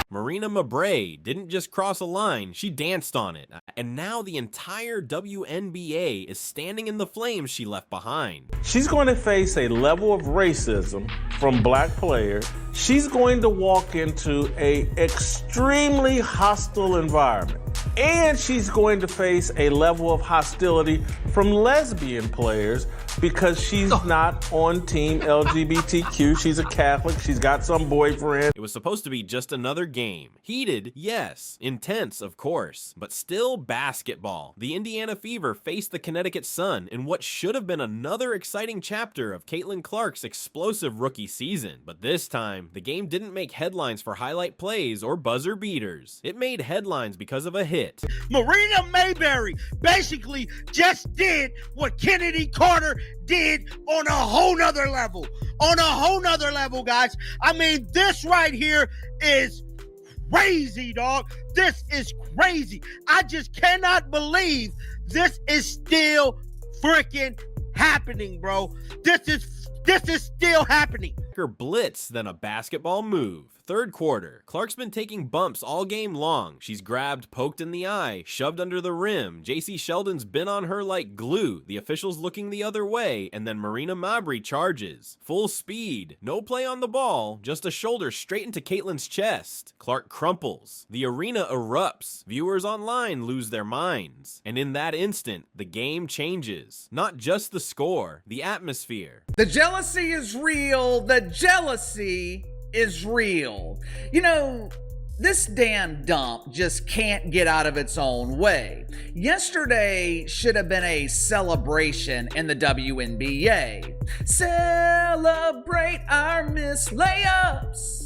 Marina Mabrey didn't just cross a line, she danced on it. And now the entire WNBA is standing in the flames she left behind. She's going to face a level of racism from black players. She's going to walk into an extremely hostile environment. And she's going to face a level of hostility from lesbian players because she's not on team LGBTQ. She's a Catholic. She's got some boyfriend. It was supposed to be just another game. Heated, yes. Intense, of course. But still basketball. The Indiana Fever faced the Connecticut Sun in what should have been another exciting chapter of Caitlin Clark's explosive rookie season. But this time, the game didn't make headlines for highlight plays or buzzer beaters. It made headlines because of a hit. Marina Mabrey basically just did what Kennedy Carter did on a whole nother level. On a whole nother level, guys. I mean, this right here is crazy, dog. This is crazy. I just cannot believe this is still freaking happening, bro. This is still happening. Blitz than a basketball move. Third quarter, Clark's been taking bumps all game long. She's grabbed, poked in the eye, shoved under the rim. JC Sheldon's been on her like glue. The officials looking the other way, and then Marina Mabrey charges. Full speed, no play on the ball, just a shoulder straight into Caitlin's chest. Clark crumples. The arena erupts. Viewers online lose their minds. And in that instant, the game changes. Not just the score, the atmosphere. The jealousy is real. The jealousy is real. You know, this damn dump just can't get out of its own way. Yesterday should have been a celebration in the WNBA. Celebrate our missed layups.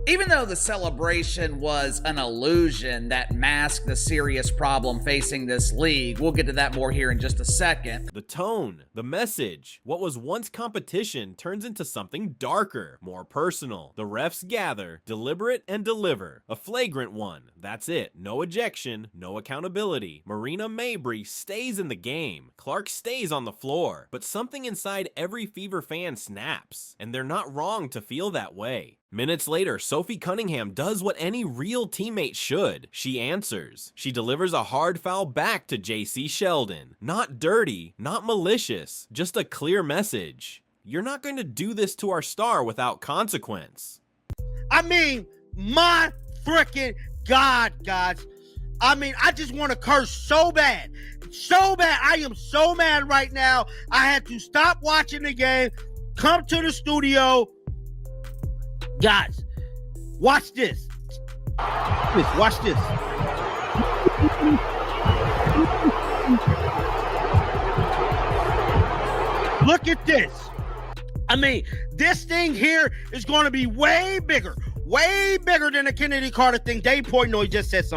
Even though the celebration was an illusion that masked the serious problem facing this league, we'll get to that more here in just a second. The tone, the message, what was once competition turns into something darker, more personal. The refs gather, deliberate and deliver. A flagrant one. That's it. No ejection, no accountability. Marina Mabrey stays in the game. Clark stays on the floor. But something inside every Fever fan snaps. And they're not wrong to feel that way. Minutes later, Sophie Cunningham does what any real teammate should. She answers. She delivers a hard foul back to JC Sheldon. Not dirty, not malicious, just a clear message. You're not going to do this to our star without consequence. I mean, my freaking God, guys. I mean, I just want to curse so bad. So bad. I am so mad right now. I had to stop watching the game, come to the studio. Guys, watch this. Watch this. Look at this. I mean, this thing here is going to be way bigger than the Kennedy Carter thing. Dave Portnoy just said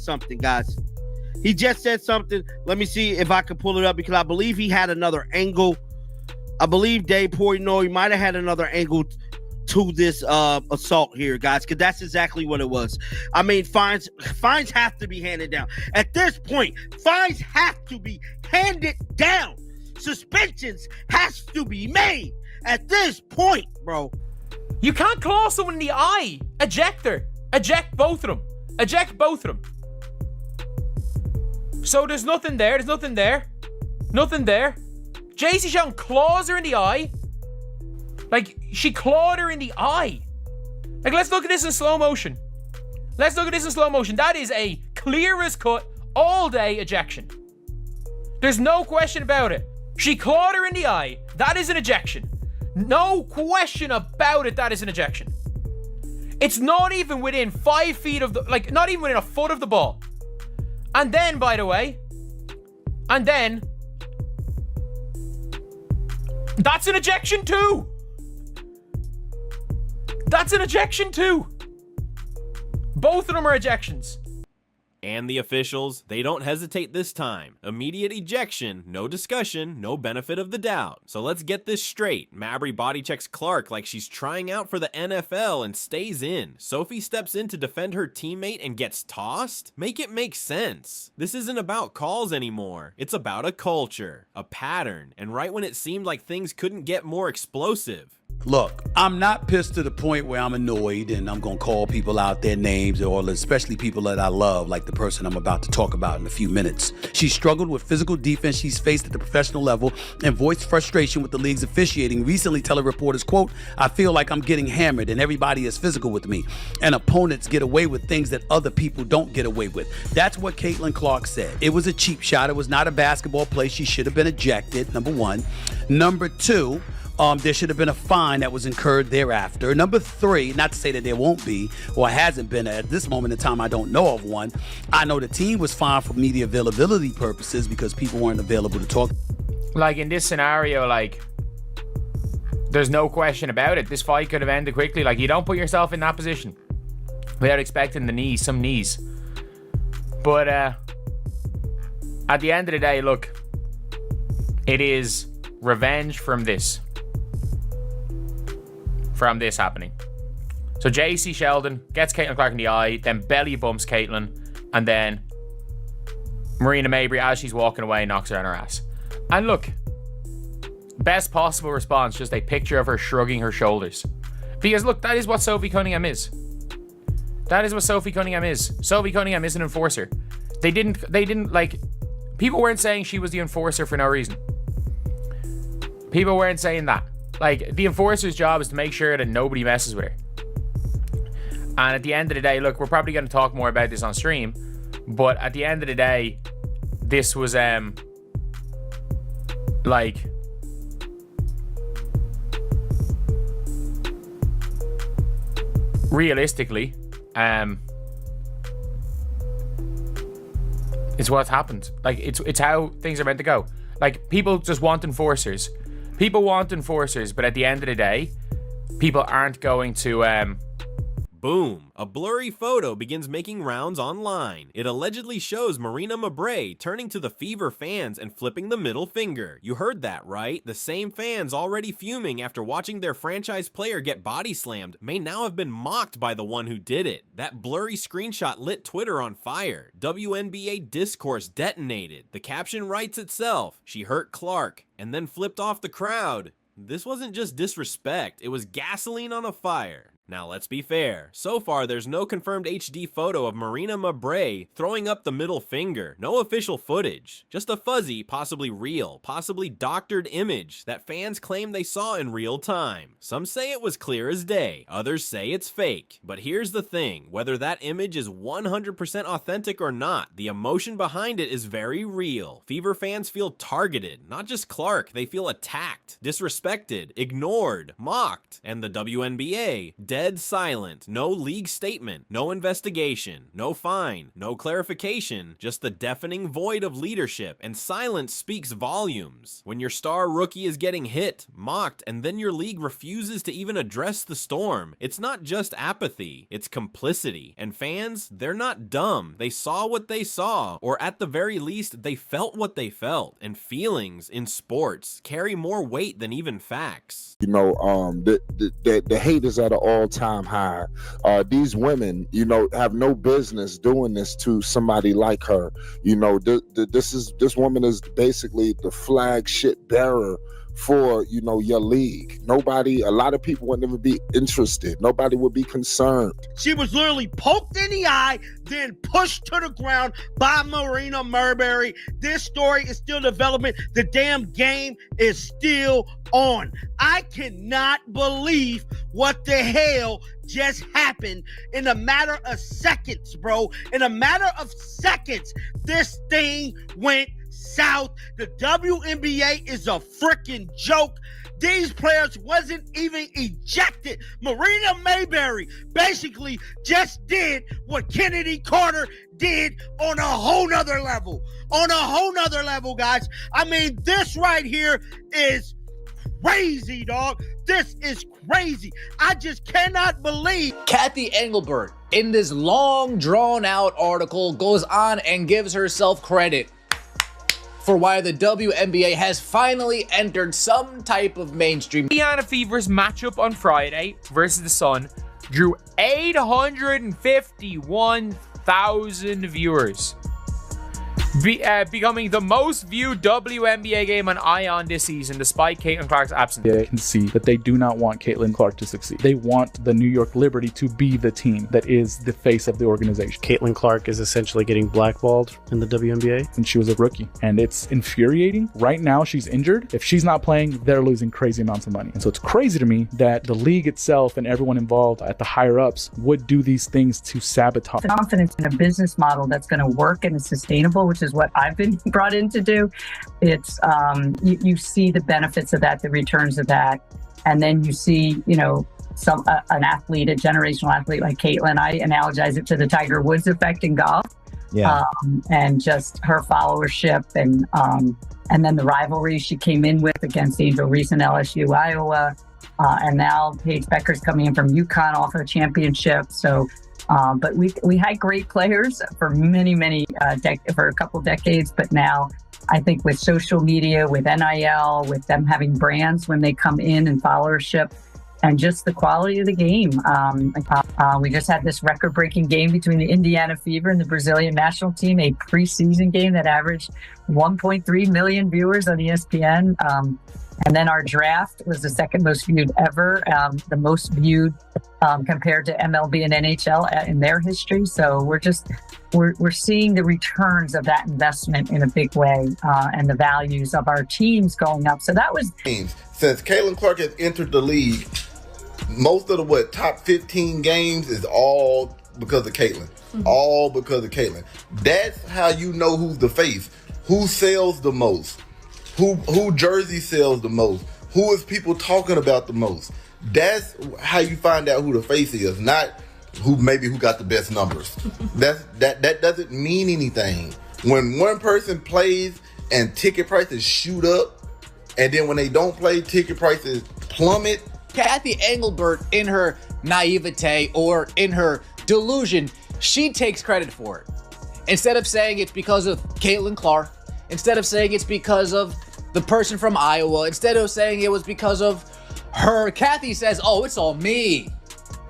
something. Guys. He just said something. Let me see if I can pull it up because I believe he had another angle. I believe Dave Portnoy might have had another angle to this assault here, guys, because that's exactly what it was. I mean, fines have to be handed down. At this point, fines have to be handed down. Suspensions has to be made at this point, bro. You can't claw someone in the eye. Eject her. Eject both of them. Eject both of them. So there's nothing there. Nothing there. JC Sheldon claws her in the eye. Like, she clawed her in the eye. Like, let's look at this in slow motion. That is a clear as cut, all day ejection. There's no question about it. She clawed her in the eye. That is an ejection. No question about it, that is an ejection. It's not even within 5 feet of the, like, not even within a foot of the ball. And then, by the way, that's an ejection too. Both of them are ejections. And the officials, they don't hesitate this time. Immediate ejection, no discussion, no benefit of the doubt. So let's get this straight. Mabrey body checks Clark like she's trying out for the NFL and stays in. Sophie steps in to defend her teammate and gets tossed? Make it make sense. This isn't about calls anymore. It's about a culture, a pattern, and right when it seemed like things couldn't get more explosive, Look, I'm not pissed to the point where I'm annoyed and I'm going to call people out their names, or especially people that I love, like the person I'm about to talk about in a few minutes. She struggled with physical defense she's faced at the professional level and voiced frustration with the league's officiating, recently telling reporters, quote, "I feel like I'm getting hammered and everybody is physical with me, and opponents get away with things that other people don't get away with." That's what Caitlin Clark said. It was a cheap shot. It was not a basketball play. She should have been ejected, number one. Number two, there should have been a fine that was incurred thereafter. Number three, not to say that there won't be or hasn't been at this moment in time, I don't know of one. I know the team was fined for media availability purposes because people weren't available to talk. Like in this scenario, like there's no question about it. This fight could have ended quickly. Like you don't put yourself in that position without expecting some knees. But at the end of the day, look, it is revenge from this happening. So JC Sheldon gets Caitlin Clark in the eye, then belly bumps Caitlin, and then Marina Mabrey, as she's walking away, knocks her on her ass. And look, best possible response, just a picture of her shrugging her shoulders. Because look, that is what Sophie Cunningham is. That is what Sophie Cunningham is. Sophie Cunningham is an enforcer. They didn't like, people weren't saying she was the enforcer for no reason. People weren't saying that. Like, the enforcer's job is to make sure that nobody messes with her. And at the end of the day, look, we're probably going to talk more about this on stream, but at the end of the day, this was, like, realistically, it's what's happened. Like, it's how things are meant to go. Like, people just want enforcers. People want enforcers, but at the end of the day, people aren't going to, Boom. A blurry photo begins making rounds online. It allegedly shows Marina Mabrey turning to the Fever fans and flipping the middle finger. You heard that, right? The same fans already fuming after watching their franchise player get body slammed may now have been mocked by the one who did it. That blurry screenshot lit Twitter on fire. WNBA discourse detonated. The caption writes itself. She hurt Clark and then flipped off the crowd. This wasn't just disrespect, it was gasoline on a fire. Now let's be fair, so far there's no confirmed HD photo of Marina Mabrey throwing up the middle finger, no official footage, just a fuzzy, possibly real, possibly doctored image that fans claim they saw in real time. Some say it was clear as day, others say it's fake. But here's the thing, whether that image is 100% authentic or not, the emotion behind it is very real. Fever fans feel targeted, not just Clark, they feel attacked, disrespected, ignored, mocked, and the WNBA, dead silent, no league statement, no investigation, no fine, no clarification, just the deafening void of leadership, and silence speaks volumes. When your star rookie is getting hit, mocked, and then your league refuses to even address the storm, it's not just apathy, it's complicity. And fans, they're not dumb. They saw what they saw, or at the very least, they felt what they felt, and feelings in sports carry more weight than even facts. You know, the hate is at an all-time high. These women, you know, have no business doing this to somebody like her. You know, this woman is basically the flagship bearer for, you know, your league. A lot of people wouldn't even be interested. Nobody would be concerned. She was literally poked in the eye, then pushed to the ground by Marina Mabrey. This story is still developing. The damn game is still on. I cannot believe what the hell just happened in a matter of seconds, bro. In a matter of seconds, this thing went south. The WNBA is a freaking joke. These players wasn't even ejected. Marina Mabrey basically just did what Kennedy Carter did on a whole nother level. On a whole nother level, guys. I mean, this right here is crazy, dog. This is crazy. I just cannot believe. Kathy Engelbert, in this long, drawn-out article, goes on and gives herself credit for why the WNBA has finally entered some type of mainstream. Indiana Fever's matchup on Friday versus the Sun drew 851,000 viewers. becoming the most viewed WNBA game on ION this season, despite Caitlin Clark's absence. They can see that they do not want Caitlin Clark to succeed. They want the New York Liberty to be the team that is the face of the organization. Caitlin Clark is essentially getting blackballed in the WNBA. And she was a rookie. And it's infuriating. Right now, she's injured. If she's not playing, they're losing crazy amounts of money. And so it's crazy to me that the league itself and everyone involved at the higher ups would do these things to sabotage. Confidence in a business model that's going to work and is sustainable, which is what I've been brought in to do. It's you see the benefits of that, the returns of that, and then you see, you know, an athlete, a generational athlete like Caitlin. I analogize it to the Tiger Woods effect in golf. Yeah. And just her followership and then the rivalry she came in with against Angel Reese in LSU, Iowa, and now Paige Becker's coming in from UConn off a championship. So. But we had great players for for a couple decades, but now I think with social media, with NIL, with them having brands when they come in and followership, and just the quality of the game. We just had this record-breaking game between the Indiana Fever and the Brazilian national team, a preseason game that averaged 1.3 million viewers on ESPN. And then our draft was the second most viewed ever, the most viewed compared to MLB and NHL in their history. So we're seeing the returns of that investment in a big way, and the values of our teams going up. So that was since Caitlin Clark has entered the league, most of the top 15 games is all because of Caitlin. All because of Caitlin. That's how you know who's the face, who sells the most. Who jersey sells the most? Who is people talking about the most? That's how you find out who the face is, not who got the best numbers. That doesn't mean anything. When one person plays and ticket prices shoot up, and then when they don't play, ticket prices plummet. Kathy Engelbert, in her naivete or in her delusion, she takes credit for it. Instead of saying it's because of Caitlin Clark, instead of saying it's because of the person from Iowa, instead of saying it was because of her, Kathy says, oh, it's all me.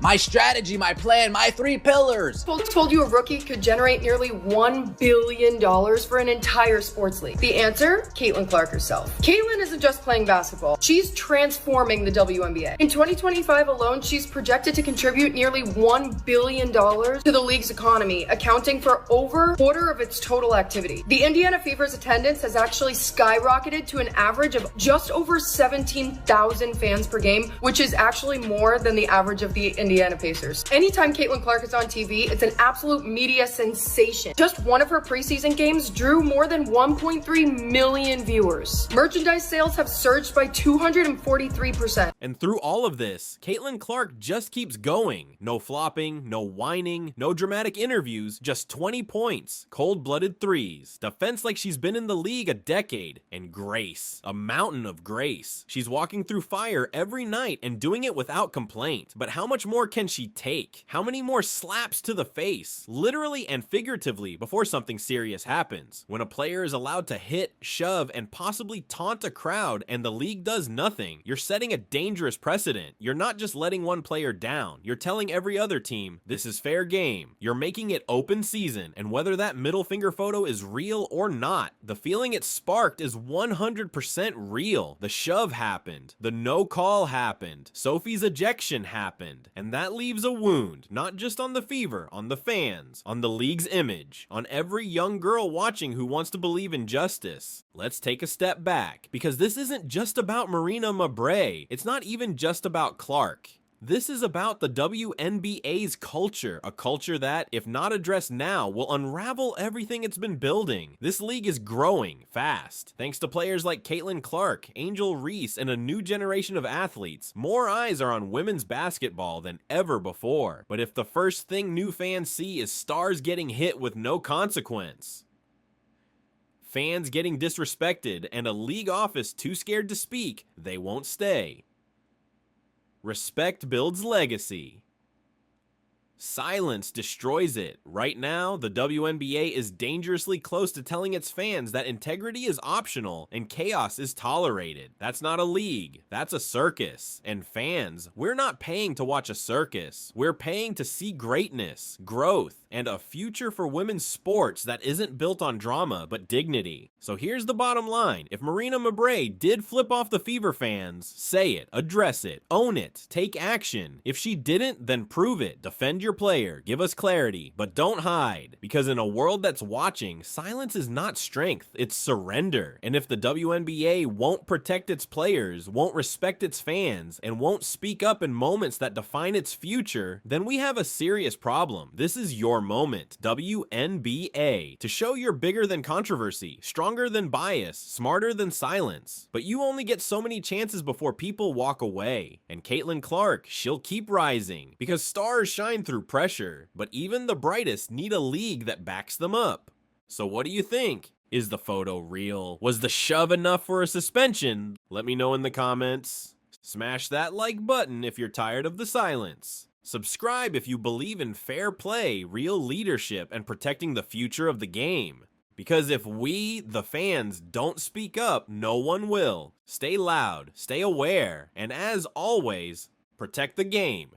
My strategy, my plan, my 3 pillars. Told you a rookie could generate nearly $1 billion for an entire sports league. The answer? Caitlin Clark herself. Caitlin isn't just playing basketball. She's transforming the WNBA. In 2025 alone, she's projected to contribute nearly $1 billion to the league's economy, accounting for over a quarter of its total activity. The Indiana Fever's attendance has actually skyrocketed to an average of just over 17,000 fans per game, which is actually more than the average of the Indiana Pacers. Anytime Caitlin Clark is on TV, it's an absolute media sensation. Just one of her preseason games drew more than 1.3 million viewers. Merchandise sales have surged by 243%. And through all of this, Caitlin Clark just keeps going. No flopping, no whining, no dramatic interviews, just 20 points, cold-blooded threes, defense like she's been in the league a decade, and grace, a mountain of grace. She's walking through fire every night and doing it without complaint. But how much more can she take? How many more slaps to the face, literally and figuratively, before something serious happens? When a player is allowed to hit, shove, and possibly taunt a crowd and the league does nothing, you're setting a dangerous precedent. You're not just letting one player down, you're telling every other team, this is fair game. You're making it open season, and whether that middle finger photo is real or not, the feeling it sparked is 100% real. The shove happened. The no call happened. Sophie's ejection happened. And that leaves a wound, not just on the Fever, on the fans, on the league's image, on every young girl watching who wants to believe in justice. Let's take a step back, because this isn't just about Marina Mabrey. It's not even just about Clark. This is about the WNBA's culture, a culture that, if not addressed now, will unravel everything it's been building. This league is growing fast. Thanks to players like Caitlin Clark, Angel Reese, and a new generation of athletes, more eyes are on women's basketball than ever before. But if the first thing new fans see is stars getting hit with no consequence, fans getting disrespected, and a league office too scared to speak, they won't stay. Respect builds legacy. Silence destroys it. Right now, the WNBA is dangerously close to telling its fans that integrity is optional and chaos is tolerated. That's not a league, that's a circus. And fans, we're not paying to watch a circus. We're paying to see greatness, growth, and a future for women's sports that isn't built on drama but dignity. So here's the bottom line. If Marina Mabrey did flip off the Fever fans, say it, address it, own it, take action. If she didn't, then prove it. Defend your player, give us clarity, but don't hide. Because in a world that's watching, silence is not strength, it's surrender. And if the WNBA won't protect its players, won't respect its fans, and won't speak up in moments that define its future, then we have a serious problem. This is your moment, WNBA, to show you're bigger than controversy, stronger than bias, smarter than silence. But you only get so many chances before people walk away. And Caitlin Clark, she'll keep rising, because stars shine through pressure, but even the brightest need a league that backs them up. So what do you think? Is the photo real? Was the shove enough for a suspension? Let me know in the comments. Smash that like button if you're tired of the silence. Subscribe if you believe in fair play, real leadership, and protecting the future of the game. Because if we, the fans, don't speak up, no one will. Stay loud, stay aware, and as always, protect the game.